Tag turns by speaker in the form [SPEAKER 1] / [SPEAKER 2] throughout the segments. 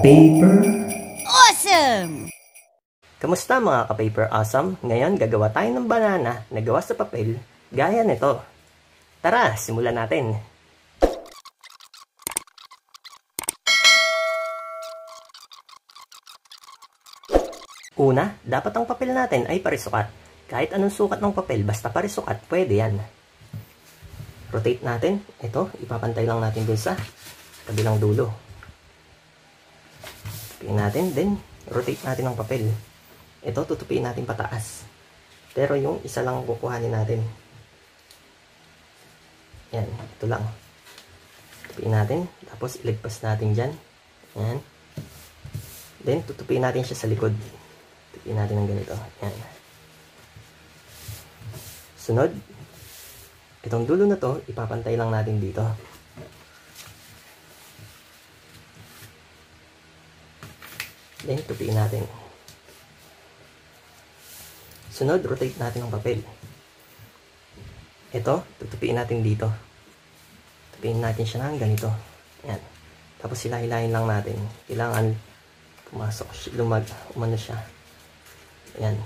[SPEAKER 1] Paper
[SPEAKER 2] Awesome!
[SPEAKER 3] Kamusta mga ka-Paper Awesome? Ngayon gagawa tayo ng banana na gawa sa papel gaya nito. Tara, simulan natin. Una, dapat ang papel natin ay parisukat. Kahit anong sukat ng papel, basta parisukat, pwede yan. Rotate natin. Ito, ipapantay lang natin dun sa kabilang dulo. Tutupiin natin, then rotate natin ang papel. Ito, tutupiin natin pataas. Pero yung isa lang kukuhanin natin. Yan, ito lang. Tutupiin natin, tapos iligpas natin dyan. Yan. Then, tutupiin natin siya sa likod. Tutupiin natin ng ganito. Yan. Sunod, itong dulo na to, ipapantay lang natin dito. Then, tupiin natin. Sunod, rotate natin ang papel. Ito, tutupiin natin dito. Tupiin natin siya ng ganito. Yan. Tapos hilahin lang natin. Kailangan pumasok, umano siya. Yan.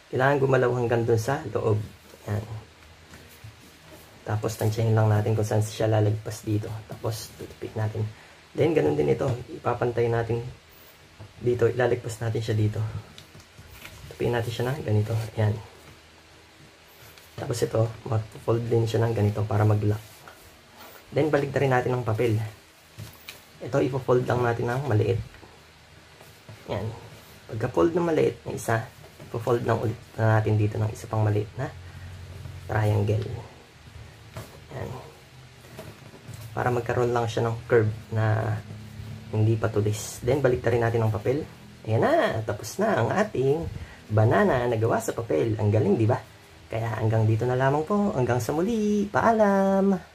[SPEAKER 3] Kailangan gumalaw hanggang dun sa loob. Yan. Tapos tansyahin lang natin kung saan siya lalagpas dito. Tapos tutupiin natin. Then, ganun din ito. Ipapantay natin dito. Ilalagpas natin siya dito. Tupiin natin siya na ganito. Ayan. Tapos ito, mag-fold din siya ng ganito para mag-lock. Then, baligtarin natin ang papel. Ito, ipo-fold lang natin ng maliit. Ayan. Pagka-fold ng maliit na isa, ipo-fold lang ulit na natin dito ng isa pang maliit na triangle. Ayan. Para magkaroon lang siya ng curve na hindi patulis. Then, baliktarin natin ang papel. Ayan na, tapos na ang ating banana na gawa sa papel. Ang galing, di ba? Kaya hanggang dito na lamang po. Hanggang sa muli. Paalam!